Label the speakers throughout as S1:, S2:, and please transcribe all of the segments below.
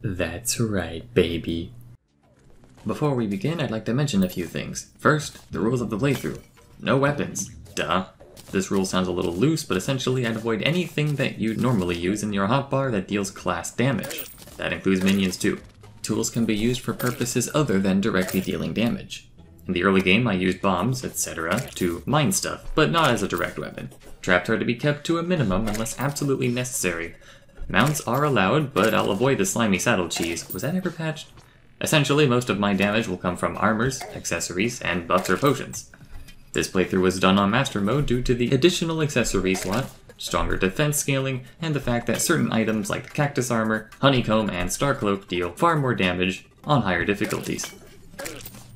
S1: That's right, baby. Before we begin, I'd like to mention a few things. First, the rules of the playthrough. No weapons. Duh. This rule sounds a little loose, but essentially I'd avoid anything that you'd normally use in your hotbar that deals class damage. That includes minions too. Tools can be used for purposes other than directly dealing damage. In the early game I used bombs, etc. to mine stuff, but not as a direct weapon. Traps are to be kept to a minimum unless absolutely necessary. Mounts are allowed, but I'll avoid the slimy saddle cheese. Was that ever patched? Essentially, most of my damage will come from armors, accessories, and buffs or potions. This playthrough was done on Master Mode due to the additional accessory slot, stronger defense scaling, and the fact that certain items like the Cactus Armor, Honeycomb, and Starcloak deal far more damage on higher difficulties.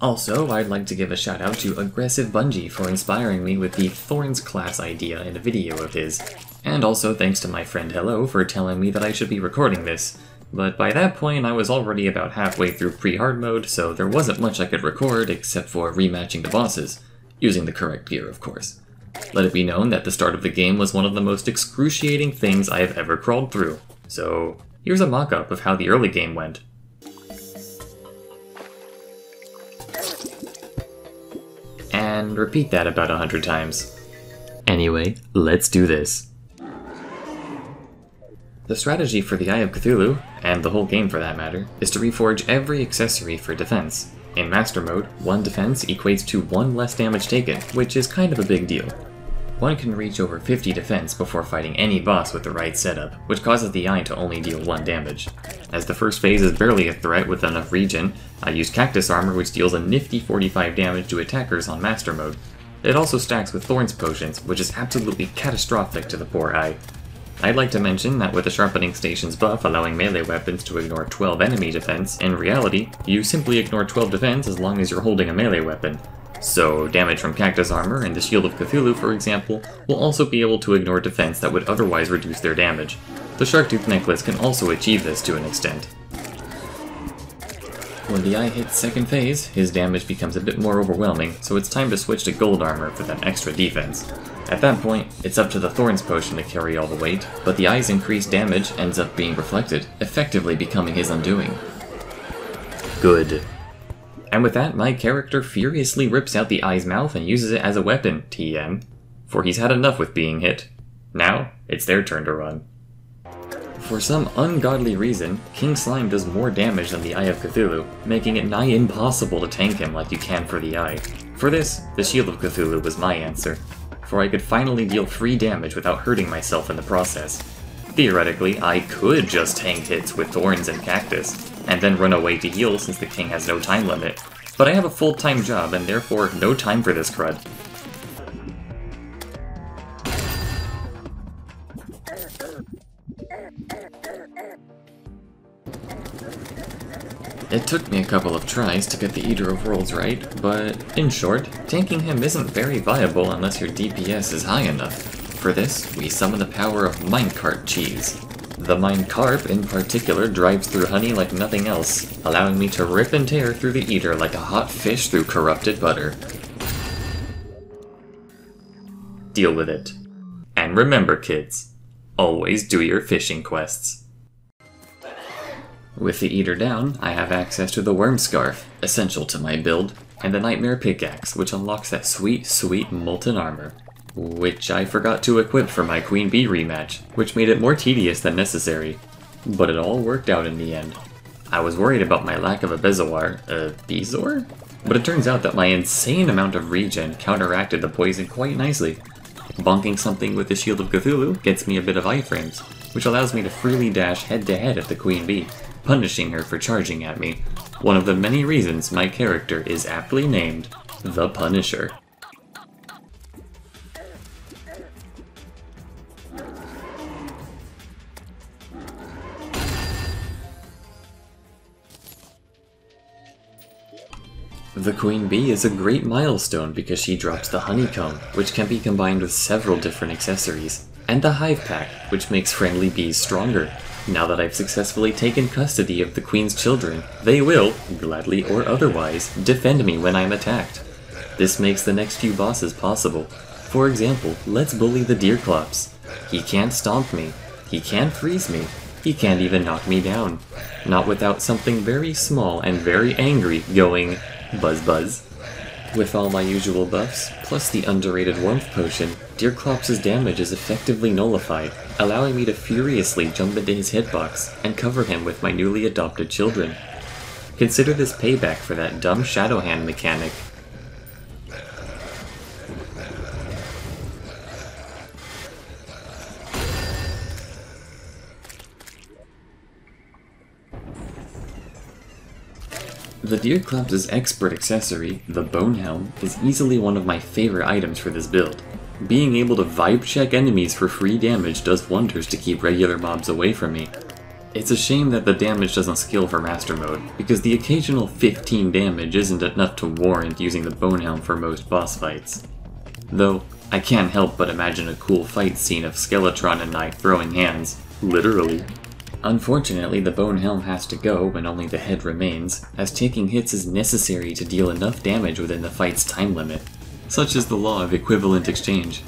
S1: Also, I'd like to give a shout out to Aggressive Bungie for inspiring me with the Thorns class idea in a video of his. And also thanks to my friend Hello for telling me that I should be recording this. But by that point I was already about halfway through pre-hard mode, so there wasn't much I could record except for rematching the bosses. Using the correct gear, of course. Let it be known that the start of the game was one of the most excruciating things I have ever crawled through. So here's a mock-up of how the early game went. And repeat that about 100 times. Anyway, let's do this. The strategy for the Eye of Cthulhu, and the whole game for that matter, is to reforge every accessory for defense. In Master Mode, 1 defense equates to 1 less damage taken, which is kind of a big deal. One can reach over 50 defense before fighting any boss with the right setup, which causes the Eye to only deal 1 damage. As the first phase is barely a threat with enough regen, I use Cactus Armor, which deals a nifty 45 damage to attackers on Master Mode. It also stacks with Thorns Potions, which is absolutely catastrophic to the poor Eye. I'd like to mention that with the Sharpening Stations buff allowing melee weapons to ignore 12 enemy defense, in reality, you simply ignore 12 defense as long as you're holding a melee weapon. So damage from Cactus Armor and the Shield of Cthulhu, for example, will also be able to ignore defense that would otherwise reduce their damage. The Sharktooth Necklace can also achieve this to an extent. When the Eye hits second phase, his damage becomes a bit more overwhelming, so it's time to switch to Gold Armor for that extra defense. At that point, it's up to the Thorns Potion to carry all the weight, but the Eye's increased damage ends up being reflected, effectively becoming his undoing. Good. And with that, my character furiously rips out the Eye's mouth and uses it as a weapon, TM, for he's had enough with being hit. Now, it's their turn to run. For some ungodly reason, King Slime does more damage than the Eye of Cthulhu, making it nigh impossible to tank him like you can for the Eye. For this, the Shield of Cthulhu was my answer, for I could finally deal free damage without hurting myself in the process. Theoretically, I could just tank hits with Thorns and Cactus, and then run away to heal since the king has no time limit, but I have a full-time job and therefore no time for this crud. It took me a couple of tries to get the Eater of Worlds right, but in short, tanking him isn't very viable unless your DPS is high enough. For this, we summon the power of Minecart Cheese. The Minecarp, in particular, drives through honey like nothing else, allowing me to rip and tear through the Eater like a hot fish through corrupted butter. Deal with it. And remember, kids, always do your fishing quests. With the Eater down, I have access to the Worm Scarf, essential to my build, and the Nightmare Pickaxe, which unlocks that sweet, sweet Molten Armor, which I forgot to equip for my Queen Bee rematch, which made it more tedious than necessary. But it all worked out in the end. I was worried about my lack of a Bezoar? But it turns out that my insane amount of regen counteracted the poison quite nicely. Bonking something with the Shield of Cthulhu gets me a bit of iframes, which allows me to freely dash head-to-head at the Queen Bee, punishing her for charging at me. One of the many reasons my character is aptly named the Punisher. The Queen Bee is a great milestone because she drops the Honeycomb, which can be combined with several different accessories, and the Hive Pack, which makes friendly bees stronger. Now that I've successfully taken custody of the Queen's children, they will, gladly or otherwise, defend me when I'm attacked. This makes the next few bosses possible. For example, let's bully the Deerclops. He can't stomp me, he can't freeze me, He can't even knock me down. Not without something very small and very angry going buzz buzz. With all my usual buffs, plus the underrated warmth potion, Deerclops' damage is effectively nullified, allowing me to furiously jump into his hitbox and cover him with my newly adopted children. Consider this payback for that dumb Shadow Hand mechanic. The Deerclops' expert accessory, the Bone Helm, is easily one of my favorite items for this build. Being able to vibe check enemies for free damage does wonders to keep regular mobs away from me. It's a shame that the damage doesn't scale for Master Mode, because the occasional 15 damage isn't enough to warrant using the Bone Helm for most boss fights. Though, I can't help but imagine a cool fight scene of Skeletron and I throwing hands, literally. Unfortunately, the Bone Helm has to go when only the head remains, as taking hits is necessary to deal enough damage within the fight's time limit. Such is the law of equivalent exchange.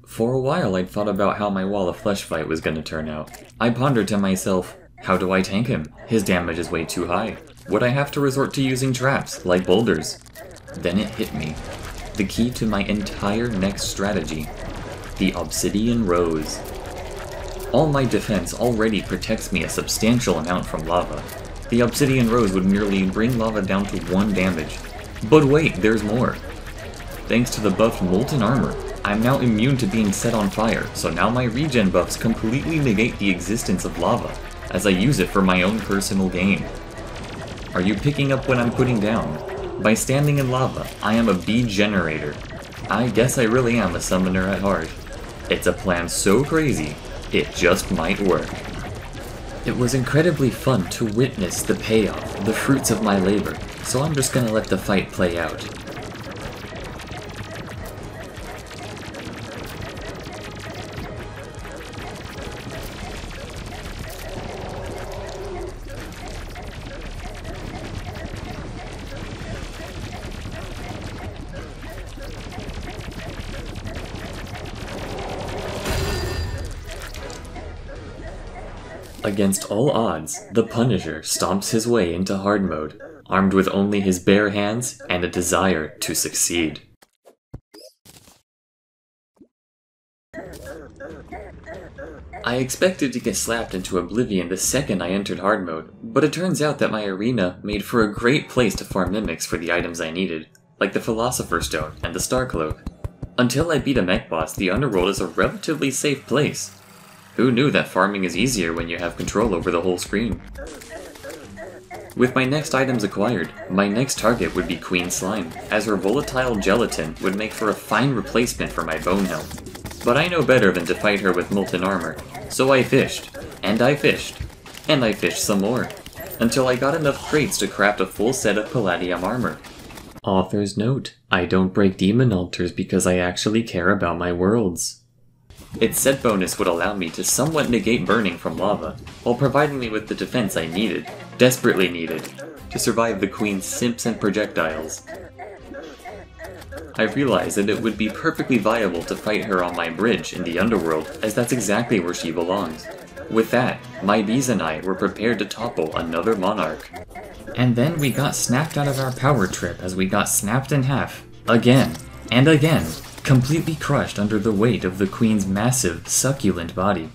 S1: For a while I'd thought about how my Wall of Flesh fight was gonna turn out. I pondered to myself, how do I tank him? His damage is way too high. Would I have to resort to using traps, like boulders? Then it hit me. The key to my entire next strategy. The Obsidian Rose. All my defense already protects me a substantial amount from lava. The Obsidian Rose would merely bring lava down to 1 damage. But wait, there's more. Thanks to the buffed Molten Armor, I'm now immune to being set on fire, so now my regen buffs completely negate the existence of lava, as I use it for my own personal gain. Are you picking up what I'm putting down? By standing in lava, I am a bee generator. I guess I really am a summoner at heart. It's a plan so crazy, it just might work. It was incredibly fun to witness the payoff, the fruits of my labor, so I'm just gonna let the fight play out. Against all odds, the Punisher stomps his way into hard mode, armed with only his bare hands and a desire to succeed. I expected to get slapped into oblivion the second I entered hard mode, but it turns out that my arena made for a great place to farm mimics for the items I needed, like the Philosopher's Stone and the Star Cloak. Until I beat a mech boss, the Underworld is a relatively safe place. Who knew that farming is easier when you have control over the whole screen? With my next items acquired, my next target would be Queen Slime, as her volatile gelatin would make for a fine replacement for my Bone Helm. But I know better than to fight her with Molten Armor, so I fished, and I fished, and I fished some more, until I got enough crates to craft a full set of Palladium armor. Author's note, I don't break demon altars because I actually care about my worlds. Its set bonus would allow me to somewhat negate burning from lava, while providing me with the defense I needed, desperately needed, to survive the Queen's simps and projectiles. I realized that it would be perfectly viable to fight her on my bridge in the Underworld, as that's exactly where she belongs. With that, my bees and I were prepared to topple another monarch. And then we got snapped out of our power trip as we got snapped in half, again, and again, completely crushed under the weight of the Queen's massive, succulent body.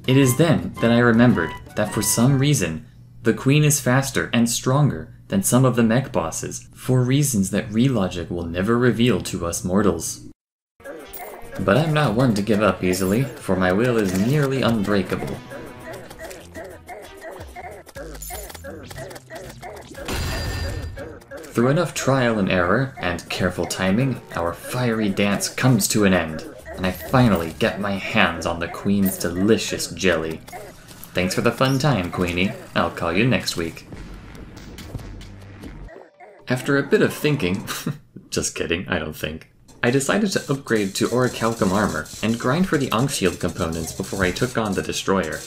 S1: It is then that I remembered that for some reason, the Queen is faster and stronger than some of the mech bosses, for reasons that Relogic will never reveal to us mortals. But I'm not one to give up easily, for my will is nearly unbreakable. Through enough trial and error, and careful timing, our fiery dance comes to an end, and I finally get my hands on the Queen's delicious jelly. Thanks for the fun time, Queenie. I'll call you next week. After a bit of thinking, just kidding, I don't think, I decided to upgrade to Orichalcum armor and grind for the Ankh Shield components before I took on the Destroyer.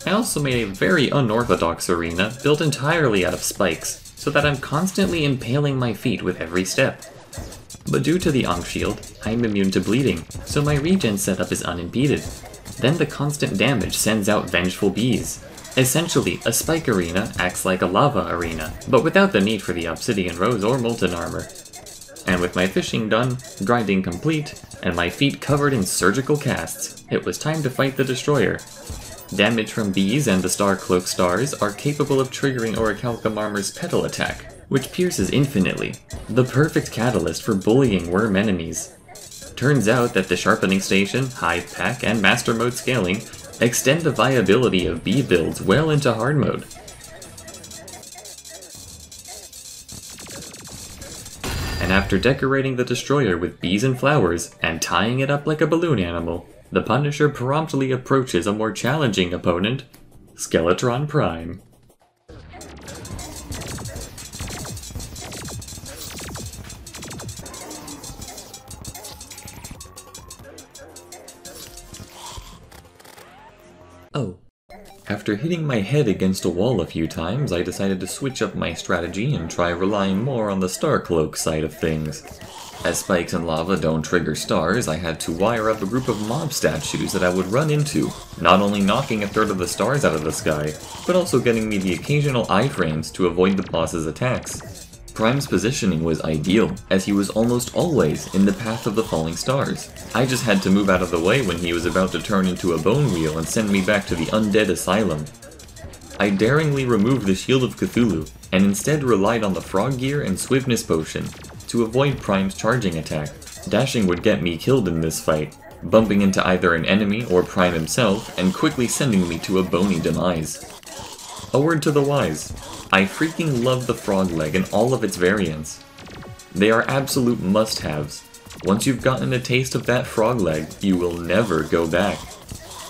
S1: I also made a very unorthodox arena built entirely out of spikes, so that I'm constantly impaling my feet with every step. But due to the Ankh shield, I'm immune to bleeding, so my regen setup is unimpeded. Then the constant damage sends out vengeful bees. Essentially, a spike arena acts like a lava arena, but without the need for the obsidian rose or molten armor. And with my fishing done, grinding complete, and my feet covered in surgical casts, it was time to fight the destroyer. Damage from bees and the Star Cloak stars are capable of triggering Orichalcum Armor's Petal attack, which pierces infinitely, the perfect catalyst for bullying worm enemies. Turns out that the Sharpening Station, Hive Pack, and Master Mode scaling extend the viability of bee builds well into hard mode. And after decorating the destroyer with bees and flowers, and tying it up like a balloon animal, the Punisher promptly approaches a more challenging opponent, Skeletron Prime. Oh. After hitting my head against a wall a few times, I decided to switch up my strategy and try relying more on the Star Cloak side of things. As spikes and lava don't trigger stars, I had to wire up a group of mob statues that I would run into, not only knocking a third of the stars out of the sky, but also getting me the occasional iframes to avoid the boss's attacks. Prime's positioning was ideal, as he was almost always in the path of the falling stars. I just had to move out of the way when he was about to turn into a bone wheel and send me back to the undead asylum. I daringly removed the Shield of Cthulhu, and instead relied on the Frog Gear and Swiftness Potion to avoid Prime's charging attack. Dashing would get me killed in this fight, bumping into either an enemy or Prime himself, and quickly sending me to a bony demise. A word to the wise, I freaking love the frog leg and all of its variants. They are absolute must-haves. Once you've gotten a taste of that frog leg, you will never go back.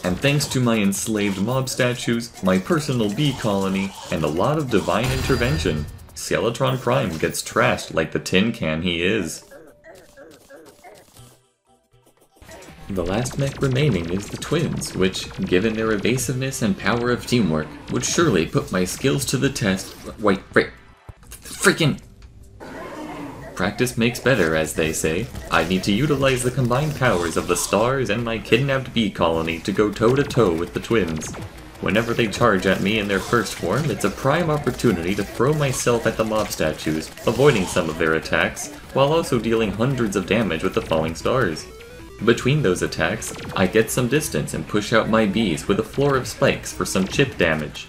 S1: And thanks to my enslaved mob statues, my personal bee colony, and a lot of divine intervention, Skeletron Prime gets trashed like the tin can he is. The last mech remaining is the twins, which, given their evasiveness and power of teamwork, would surely put my skills to the test. Wait, freaking! Practice makes better, as they say. I need to utilize the combined powers of the stars and my kidnapped bee colony to go toe-to-toe with the twins. Whenever they charge at me in their first form, it's a prime opportunity to throw myself at the mob statues, avoiding some of their attacks, while also dealing hundreds of damage with the falling stars. Between those attacks, I get some distance and push out my bees with a floor of spikes for some chip damage.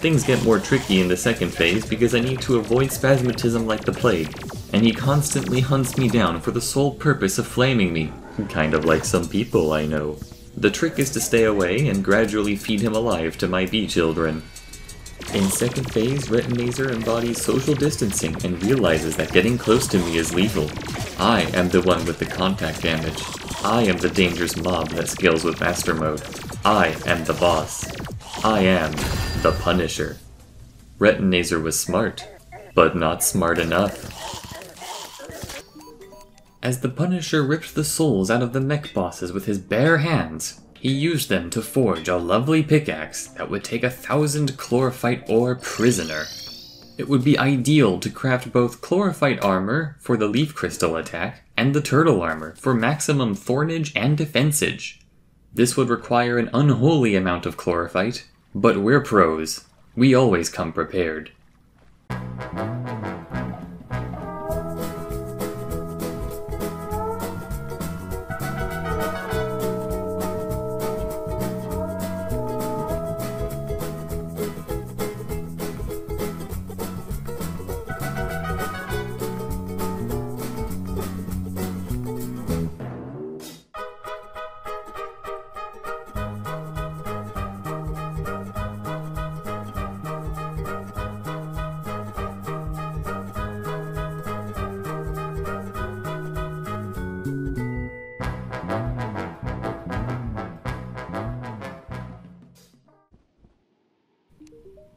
S1: Things get more tricky in the second phase because I need to avoid Spasmatism like the plague, and he constantly hunts me down for the sole purpose of flaming me, kind of like some people I know. The trick is to stay away and gradually feed him alive to my bee children. In second phase, Retinazer embodies social distancing and realizes that getting close to me is lethal. I am the one with the contact damage. I am the dangerous mob that scales with Master Mode. I am the boss. I am the Punisher. Retinazer was smart, but not smart enough. As the Punisher ripped the souls out of the mech bosses with his bare hands, he used them to forge a lovely pickaxe that would take 1,000 chlorophyte ore prisoner. It would be ideal to craft both chlorophyte armor for the leaf crystal attack and the turtle armor for maximum thornage and defensage. This would require an unholy amount of chlorophyte, but we're pros. We always come prepared.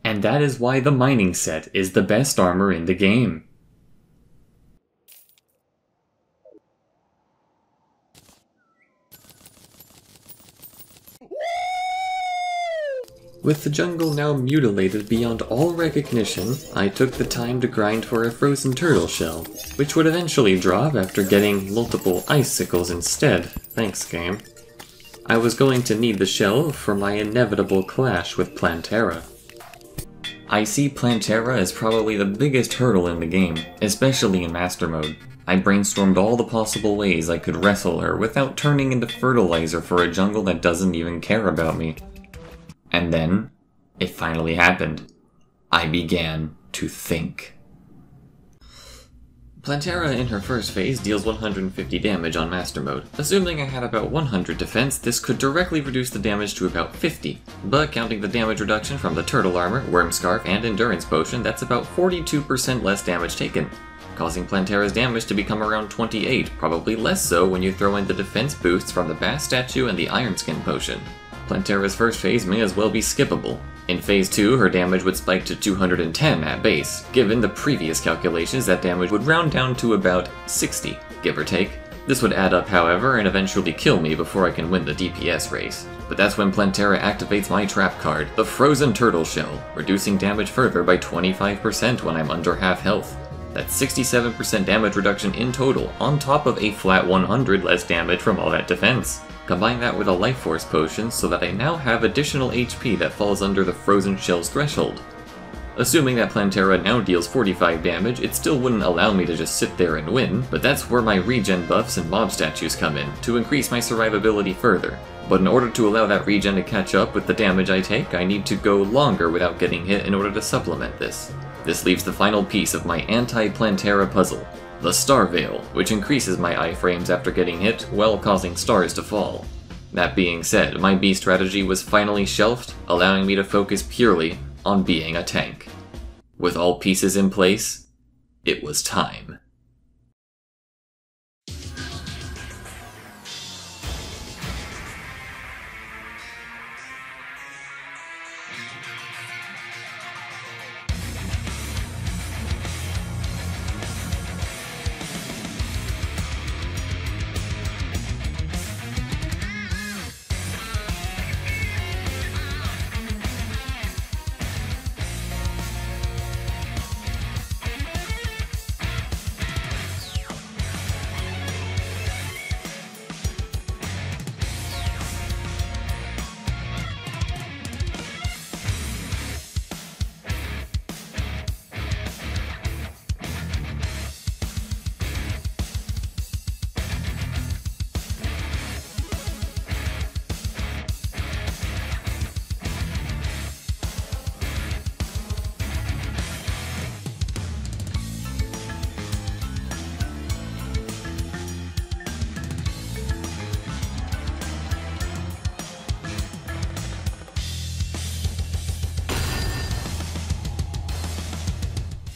S1: And that is why the mining set is the best armor in the game. With the jungle now mutilated beyond all recognition, I took the time to grind for a frozen turtle shell, which would eventually drop after getting multiple icicles instead. Thanks, game. I was going to need the shell for my inevitable clash with Plantera. I see Plantera as probably the biggest hurdle in the game, especially in Master Mode. I brainstormed all the possible ways I could wrestle her without turning into fertilizer for a jungle that doesn't even care about me. And then, it finally happened. I began to think. Plantera in her first phase deals 150 damage on Master Mode. Assuming I had about 100 defense, this could directly reduce the damage to about 50. But counting the damage reduction from the Turtle Armor, Worm Scarf, and Endurance Potion, that's about 42% less damage taken, causing Plantera's damage to become around 28, probably less so when you throw in the defense boosts from the Bass Statue and the Iron Skin Potion. Plantera's first phase may as well be skippable. In phase 2, her damage would spike to 210 at base. Given the previous calculations, that damage would round down to about 60, give or take. This would add up, however, and eventually kill me before I can win the DPS race. But that's when Plantera activates my trap card, the Frozen Turtle Shell, reducing damage further by 25% when I'm under half health. That's 67% damage reduction in total, on top of a flat 100 less damage from all that defense. Combine that with a Life Force potion so that I now have additional HP that falls under the Frozen Shell's threshold. Assuming that Plantera now deals 45 damage, it still wouldn't allow me to just sit there and win, but that's where my regen buffs and mob statues come in, to increase my survivability further. But in order to allow that regen to catch up with the damage I take, I need to go longer without getting hit in order to supplement this. This leaves the final piece of my anti-Plantera puzzle. The Star Veil, which increases my iframes after getting hit, while causing stars to fall. That being said, my B strategy was finally shelved, allowing me to focus purely on being a tank. With all pieces in place, it was time.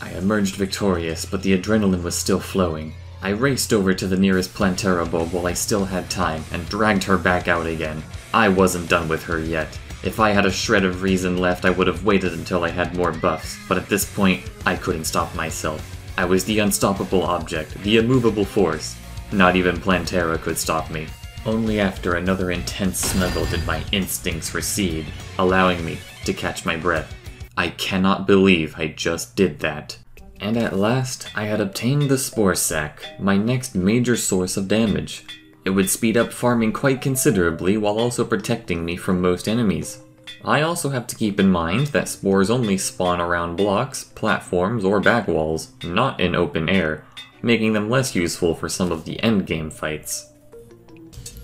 S1: I emerged victorious, but the adrenaline was still flowing. I raced over to the nearest Plantera bulb while I still had time, and dragged her back out again. I wasn't done with her yet. If I had a shred of reason left, I would have waited until I had more buffs, but at this point, I couldn't stop myself. I was the unstoppable object, the immovable force. Not even Plantera could stop me. Only after another intense snuggle did my instincts recede, allowing me to catch my breath. I cannot believe I just did that. And at last, I had obtained the Spore Sac, my next major source of damage. It would speed up farming quite considerably while also protecting me from most enemies. I also have to keep in mind that spores only spawn around blocks, platforms, or back walls, not in open air, making them less useful for some of the endgame fights.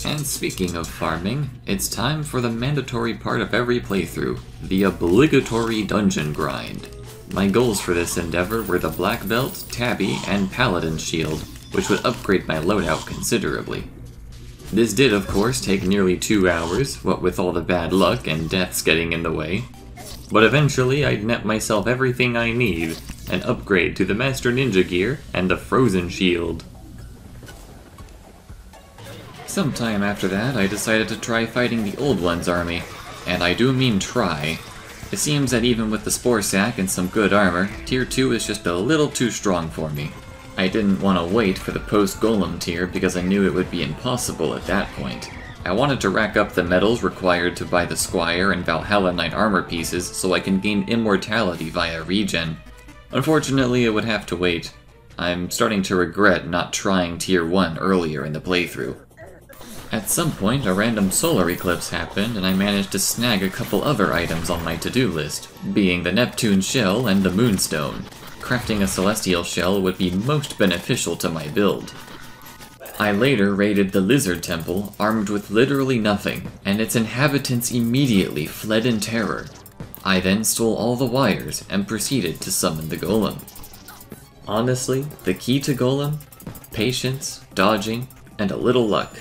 S1: And speaking of farming, it's time for the mandatory part of every playthrough, the obligatory dungeon grind. My goals for this endeavor were the Black Belt, Tabby, and Paladin Shield, which would upgrade my loadout considerably. This did, of course, take nearly 2 hours, what with all the bad luck and deaths getting in the way. But eventually I'd net myself everything I need, and upgrade to the Master Ninja gear and the Frozen Shield. Sometime after that, I decided to try fighting the Old One's army, and I do mean try. It seems that even with the Spore Sac and some good armor, Tier 2 is just a little too strong for me. I didn't want to wait for the post-Golem tier because I knew it would be impossible at that point. I wanted to rack up the medals required to buy the Squire and Valhalla Knight armor pieces so I can gain immortality via regen. Unfortunately, it would have to wait. I'm starting to regret not trying Tier 1 earlier in the playthrough. At some point, a random solar eclipse happened, and I managed to snag a couple other items on my to-do list, being the Neptune Shell and the Moonstone. Crafting a Celestial Shell would be most beneficial to my build. I later raided the Lizard Temple, armed with literally nothing, and its inhabitants immediately fled in terror. I then stole all the wires and proceeded to summon the Golem. Honestly, the key to Golem? Patience, dodging, and a little luck.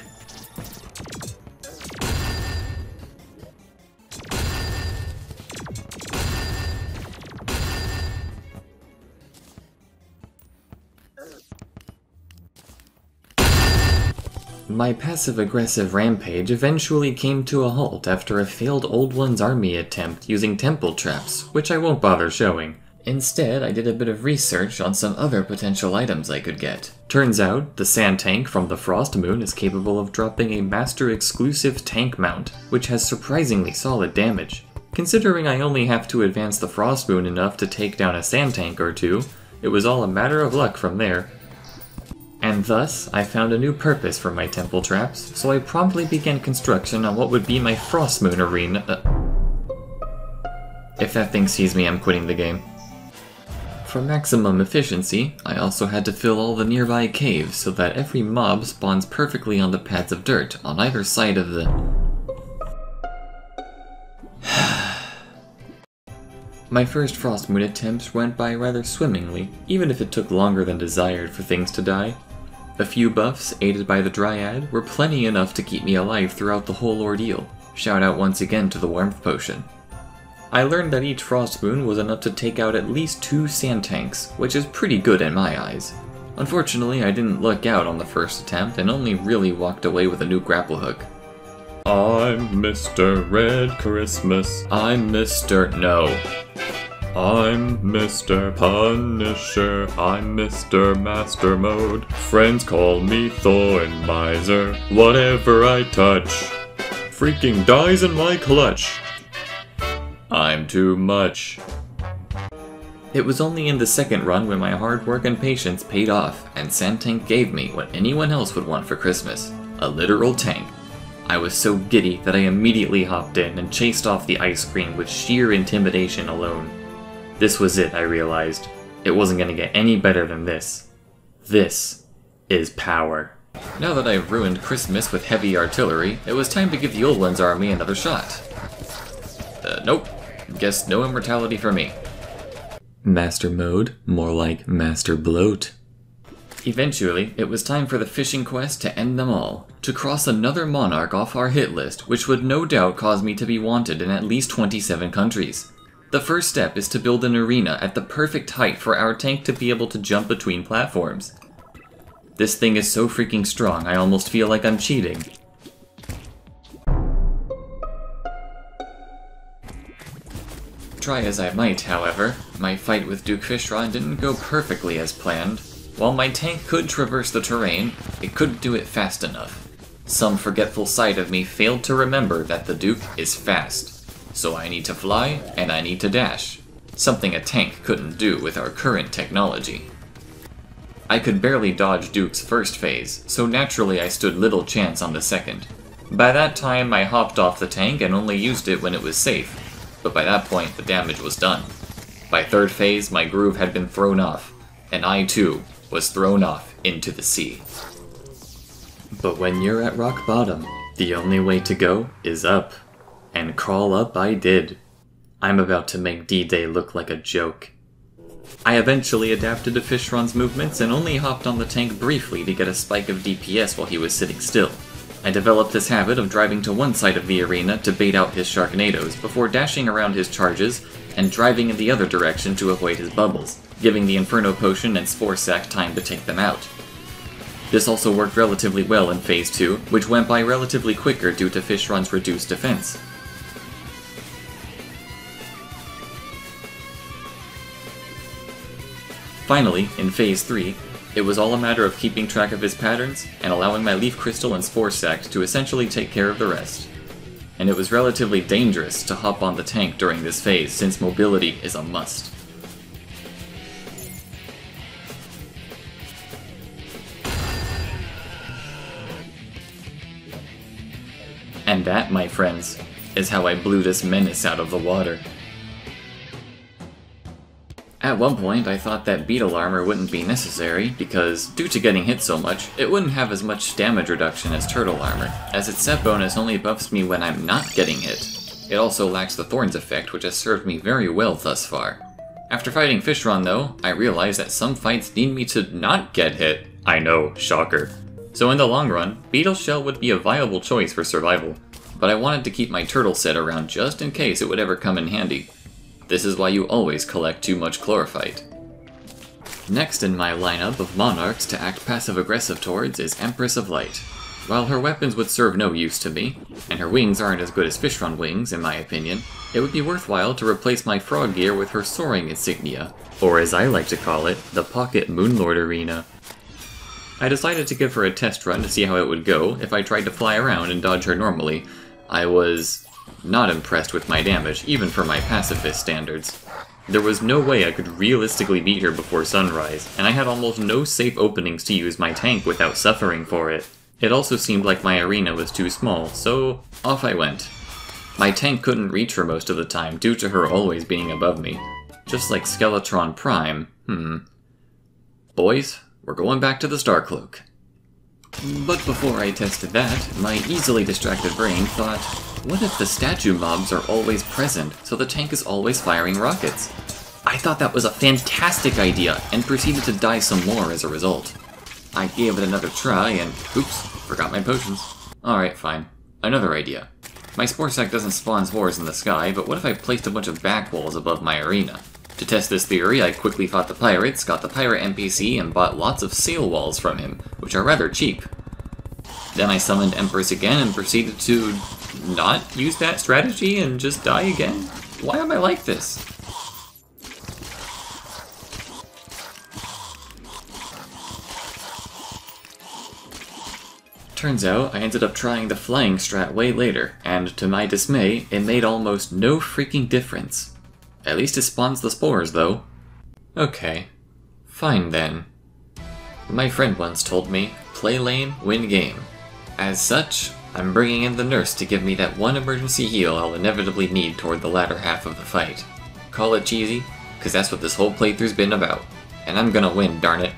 S1: My passive-aggressive rampage eventually came to a halt after a failed Old One's army attempt using temple traps, which I won't bother showing. Instead, I did a bit of research on some other potential items I could get. Turns out, the Sand Tank from the Frost Moon is capable of dropping a Master-exclusive tank mount, which has surprisingly solid damage. Considering I only have to advance the Frost Moon enough to take down a Sand Tank or two, it was all a matter of luck from there. And thus, I found a new purpose for my temple traps, so I promptly began construction on what would be my Frost Moon arena. If that thing sees me, I'm quitting the game. For maximum efficiency, I also had to fill all the nearby caves so that every mob spawns perfectly on the pads of dirt on either side of the... My first Frost Moon attempts went by rather swimmingly, even if it took longer than desired for things to die. A few buffs, aided by the Dryad, were plenty enough to keep me alive throughout the whole ordeal. Shout out once again to the Warmth Potion. I learned that each Frost Moon was enough to take out at least 2 sand tanks, which is pretty good in my eyes. Unfortunately, I didn't luck out on the first attempt and only really walked away with a new grapple hook. I'm Mr. Red Christmas. I'm Mr. No. I'm Mr. Punisher, I'm Mr. Master Mode. Friends call me Thorn Miser. Whatever I touch freaking dies in my clutch. I'm too much. It was only in the second run when my hard work and patience paid off, and Sand Tank gave me what anyone else would want for Christmas. A literal tank. I was so giddy that I immediately hopped in and chased off the ice cream with sheer intimidation alone. This was it, I realized. It wasn't going to get any better than this. This is power. Now that I've ruined Christmas with heavy artillery, it was time to give the Old One's army another shot. Nope. Guess no immortality for me. Master Mode, more like Master Bloat. Eventually, it was time for the fishing quest to end them all. To cross another monarch off our hit list, which would no doubt cause me to be wanted in at least 27 countries. The first step is to build an arena at the perfect height for our tank to be able to jump between platforms. This thing is so freaking strong, I almost feel like I'm cheating. Try as I might, however, my fight with Duke Fishron didn't go perfectly as planned. While my tank could traverse the terrain, it couldn't do it fast enough. Some forgetful side of me failed to remember that the Duke is fast. So I need to fly, and I need to dash. Something a tank couldn't do with our current technology. I could barely dodge Duke's first phase, so naturally I stood little chance on the second. By that time I hopped off the tank and only used it when it was safe, but by that point the damage was done. By third phase my groove had been thrown off, and I too was thrown off into the sea. But when you're at rock bottom, the only way to go is up. And crawl up I did. I'm about to make D-Day look like a joke. I eventually adapted to Fishron's movements and only hopped on the tank briefly to get a spike of DPS while he was sitting still. I developed this habit of driving to one side of the arena to bait out his Sharknadoes before dashing around his charges and driving in the other direction to avoid his bubbles, giving the Inferno Potion and Spore Sac time to take them out. This also worked relatively well in Phase 2, which went by relatively quicker due to Fishron's reduced defense. Finally, in Phase 3, It was all a matter of keeping track of his patterns and allowing my Leaf Crystal and Spore Sac to essentially take care of the rest. And it was relatively dangerous to hop on the tank during this phase since mobility is a must. And that, my friends, is how I blew this menace out of the water. At one point, I thought that Beetle Armor wouldn't be necessary, because, due to getting hit so much, it wouldn't have as much damage reduction as Turtle Armor, as its set bonus only buffs me when I'm not getting hit. It also lacks the Thorns effect, which has served me very well thus far. After fighting Fishron though, I realized that some fights need me to not get hit. I know, shocker. So in the long run, Beetle Shell would be a viable choice for survival, but I wanted to keep my turtle set around just in case it would ever come in handy. This is why you always collect too much chlorophyte. Next in my lineup of monarchs to act passive-aggressive towards is Empress of Light. While her weapons would serve no use to me, and her wings aren't as good as Fishron wings in my opinion, it would be worthwhile to replace my frog gear with her soaring insignia, or as I like to call it, the Pocket Moonlord Arena. I decided to give her a test run to see how it would go if I tried to fly around and dodge her normally. I was not impressed with my damage, even for my pacifist standards. There was no way I could realistically beat her before sunrise, and I had almost no safe openings to use my tank without suffering for it. It also seemed like my arena was too small, so off I went. My tank couldn't reach her most of the time due to her always being above me. Just like Skeletron Prime, Boys, we're going back to the Starcloak. But before I tested that, my easily distracted brain thought, what if the statue mobs are always present, so the tank is always firing rockets? I thought that was a fantastic idea, and proceeded to die some more as a result. I gave it another try, and oops, forgot my potions. Alright, fine. Another idea. My Spore Sac doesn't spawn spores in the sky, but what if I placed a bunch of back walls above my arena? To test this theory, I quickly fought the pirates, got the pirate NPC, and bought lots of sail walls from him, which are rather cheap. Then I summoned Empress again and proceeded to not use that strategy and just die again? Why am I like this? Turns out, I ended up trying the flying strat way later, and to my dismay, it made almost no freaking difference. At least it spawns the spores, though. Okay. Fine then. My friend once told me, play lane, win game. As such, I'm bringing in the nurse to give me that one emergency heal I'll inevitably need toward the latter half of the fight. Call it cheesy, cause that's what this whole playthrough's been about. And I'm gonna win, darn it.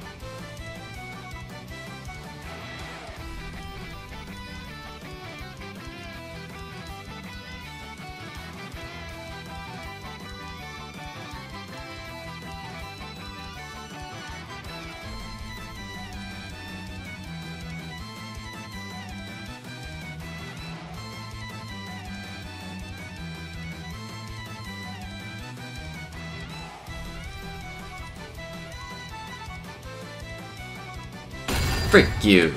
S1: Frick you!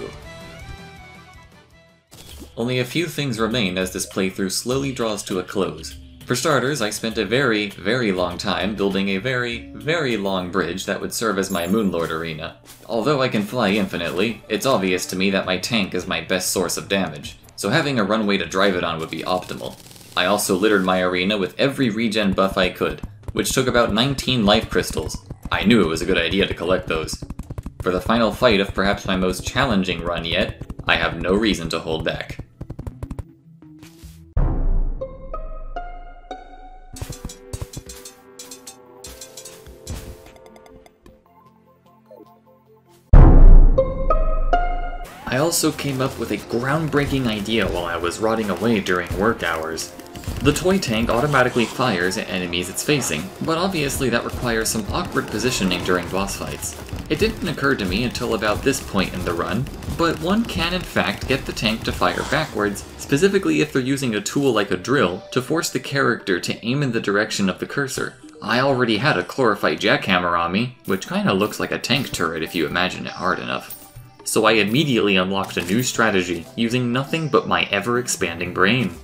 S1: Only a few things remain as this playthrough slowly draws to a close. For starters, I spent a very, very long time building a very, very long bridge that would serve as my Moonlord arena. Although I can fly infinitely, it's obvious to me that my tank is my best source of damage, so having a runway to drive it on would be optimal. I also littered my arena with every regen buff I could, which took about 19 life crystals. I knew it was a good idea to collect those. For the final fight of perhaps my most challenging run yet, I have no reason to hold back. I also came up with a groundbreaking idea while I was rotting away during work hours. The toy tank automatically fires at enemies it's facing, but obviously that requires some awkward positioning during boss fights. It didn't occur to me until about this point in the run, but one can in fact get the tank to fire backwards, specifically if they're using a tool like a drill to force the character to aim in the direction of the cursor. I already had a chlorophyte jackhammer on me, which kinda looks like a tank turret if you imagine it hard enough. So I immediately unlocked a new strategy, using nothing but my ever-expanding brain.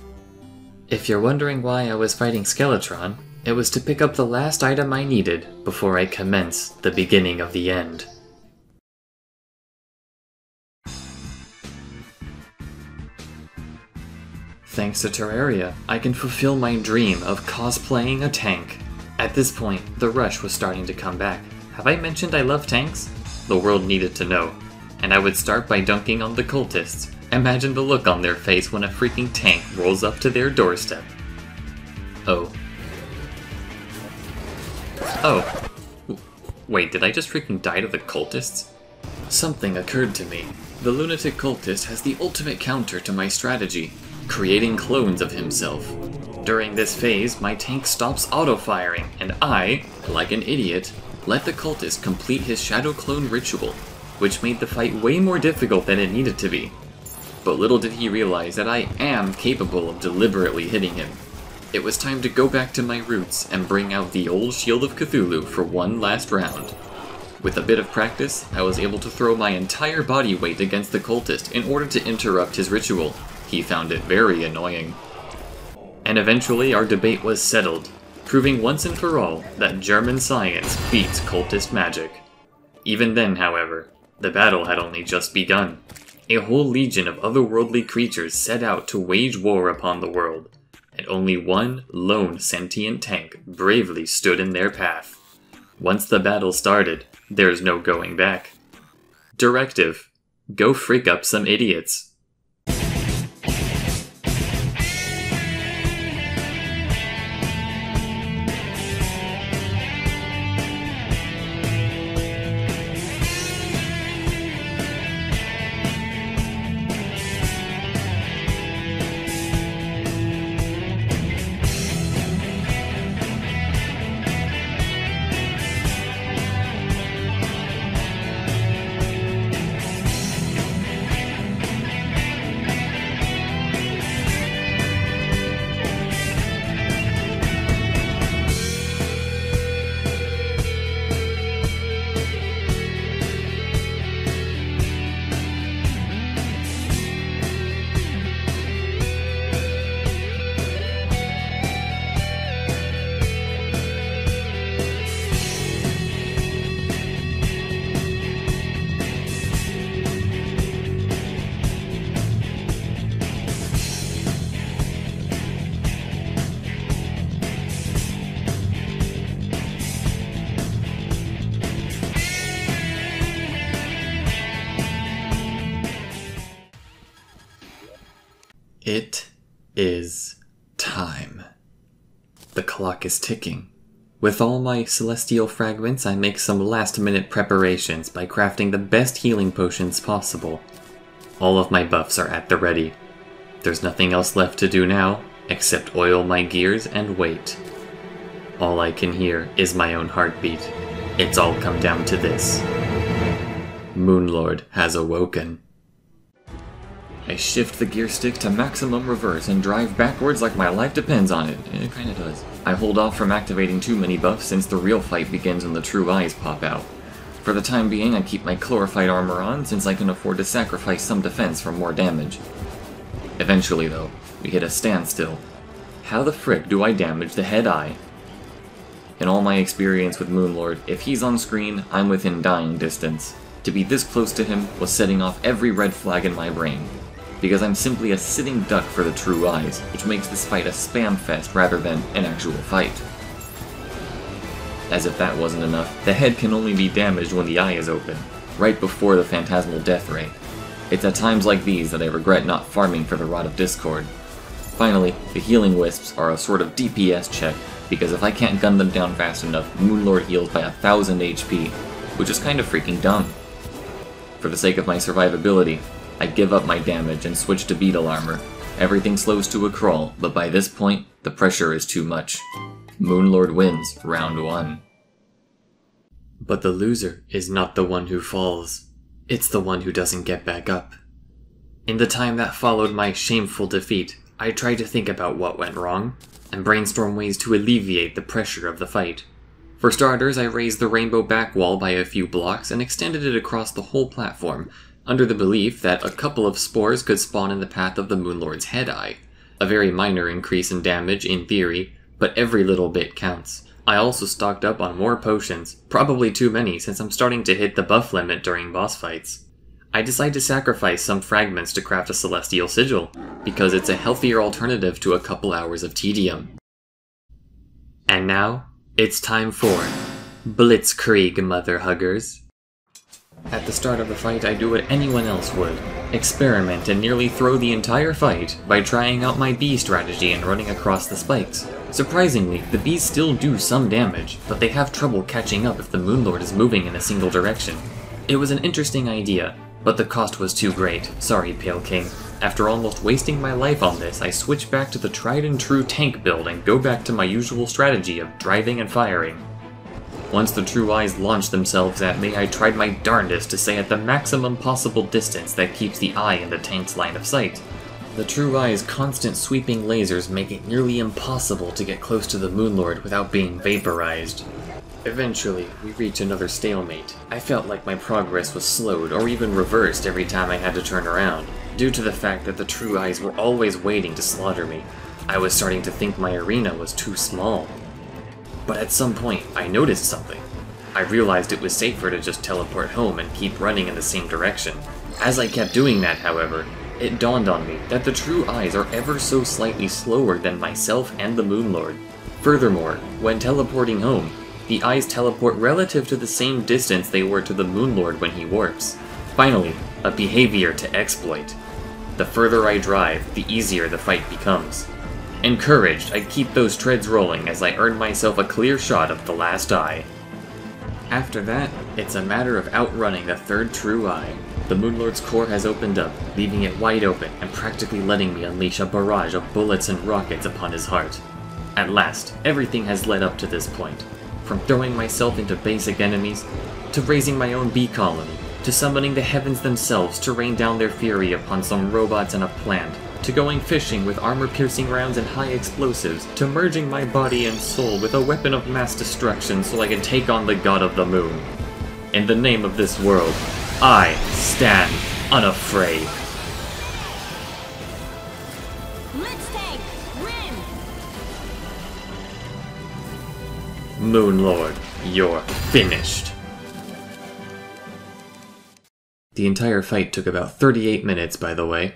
S1: If you're wondering why I was fighting Skeletron, it was to pick up the last item I needed before I commence the beginning of the end. Thanks to Terraria, I can fulfill my dream of cosplaying a tank. At this point, the rush was starting to come back. Have I mentioned I love tanks? The world needed to know. And I would start by dunking on the cultists. Imagine the look on their face when a freaking tank rolls up to their doorstep. Oh. Oh. Wait, did I just freaking die to the cultists? Something occurred to me. The lunatic cultist has the ultimate counter to my strategy, creating clones of himself. During this phase, my tank stops auto-firing, and I, like an idiot, let the cultist complete his shadow clone ritual, which made the fight way more difficult than it needed to be. But little did he realize that I am capable of deliberately hitting him. It was time to go back to my roots and bring out the old Shield of Cthulhu for one last round. With a bit of practice, I was able to throw my entire body weight against the cultist in order to interrupt his ritual. He found it very annoying. And eventually our debate was settled, proving once and for all that German science beats cultist magic. Even then, however, the battle had only just begun. A whole legion of otherworldly creatures set out to wage war upon the world, and only one lone sentient tank bravely stood in their path. Once the battle started, there's no going back. Directive: go freak up some idiots. It is time. The clock is ticking. With all my celestial fragments, I make some last-minute preparations by crafting the best healing potions possible. All of my buffs are at the ready. There's nothing else left to do now, except oil my gears and wait. All I can hear is my own heartbeat. It's all come down to this. Moonlord has awoken. I shift the gear stick to maximum reverse and drive backwards like my life depends on it. It kinda does. I hold off from activating too many buffs since the real fight begins when the true eyes pop out. For the time being, I keep my chlorophyte armor on since I can afford to sacrifice some defense for more damage. Eventually though, we hit a standstill. How the frick do I damage the head eye? In all my experience with Moonlord, if he's on screen, I'm within dying distance. To be this close to him was setting off every red flag in my brain, because I'm simply a sitting duck for the true eyes, which makes this fight a spam fest rather than an actual fight. As if that wasn't enough, the head can only be damaged when the eye is open, right before the phantasmal death ray. It's at times like these that I regret not farming for the Rod of Discord. Finally, the healing wisps are a sort of DPS check, because if I can't gun them down fast enough, Moonlord heals by 1000 HP, which is kind of freaking dumb. For the sake of my survivability, I give up my damage and switch to beetle armor. Everything slows to a crawl, but by this point, the pressure is too much. Moonlord wins round 1. But the loser is not the one who falls. It's the one who doesn't get back up. In the time that followed my shameful defeat, I tried to think about what went wrong, and brainstorm ways to alleviate the pressure of the fight. For starters, I raised the rainbow back wall by a few blocks and extended it across the whole platform, under the belief that a couple of spores could spawn in the path of the Moonlord's head eye. A very minor increase in damage, in theory, but every little bit counts. I also stocked up on more potions, probably too many since I'm starting to hit the buff limit during boss fights. I decide to sacrifice some fragments to craft a celestial sigil, because it's a healthier alternative to a couple hours of tedium. And now, it's time for Blitzkrieg, mother huggers. At the start of the fight, I do what anyone else would. Experiment and nearly throw the entire fight by trying out my bee strategy and running across the spikes. Surprisingly, the bees still do some damage, but they have trouble catching up if the Moonlord is moving in a single direction. It was an interesting idea, but the cost was too great. Sorry, Pale King. After almost wasting my life on this, I switch back to the tried and true tank build and go back to my usual strategy of driving and firing. Once the True Eyes launched themselves at me, I tried my darndest to stay at the maximum possible distance that keeps the eye in the tank's line of sight. The True Eyes' constant sweeping lasers make it nearly impossible to get close to the Moonlord without being vaporized. Eventually, we reach another stalemate. I felt like my progress was slowed or even reversed every time I had to turn around, due to the fact that the True Eyes were always waiting to slaughter me. I was starting to think my arena was too small. But at some point, I noticed something. I realized it was safer to just teleport home and keep running in the same direction. As I kept doing that, however, it dawned on me that the True Eyes are ever so slightly slower than myself and the Moonlord. Furthermore, when teleporting home, the Eyes teleport relative to the same distance they were to the Moonlord when he warps. Finally, a behavior to exploit. The further I drive, the easier the fight becomes. Encouraged, I keep those treads rolling as I earn myself a clear shot of the last eye. After that, it's a matter of outrunning the third True Eye. The Moonlord's core has opened up, leaving it wide open and practically letting me unleash a barrage of bullets and rockets upon his heart. At last, everything has led up to this point. From throwing myself into basic enemies, to raising my own bee colony, to summoning the heavens themselves to rain down their fury upon some robots and a plant, to going fishing with armor-piercing rounds and high explosives, to merging my body and soul with a weapon of mass destruction so I can take on the God of the Moon. In the name of this world, I stand unafraid.
S2: Blitztank, win!
S1: Moonlord, you're finished. The entire fight took about 38 minutes, by the way.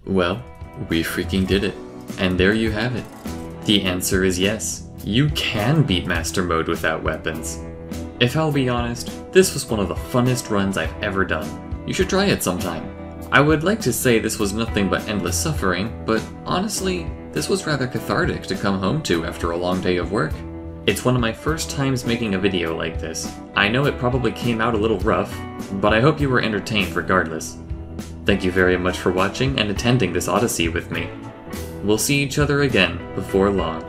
S1: Well, we freaking did it. And there you have it. The answer is yes. You can beat Master Mode without weapons. If I'll be honest, this was one of the funnest runs I've ever done. You should try it sometime. I would like to say this was nothing but endless suffering, but honestly, this was rather cathartic to come home to after a long day of work. It's one of my first times making a video like this. I know it probably came out a little rough, but I hope you were entertained regardless. Thank you very much for watching and attending this odyssey with me. We'll see each other again before long.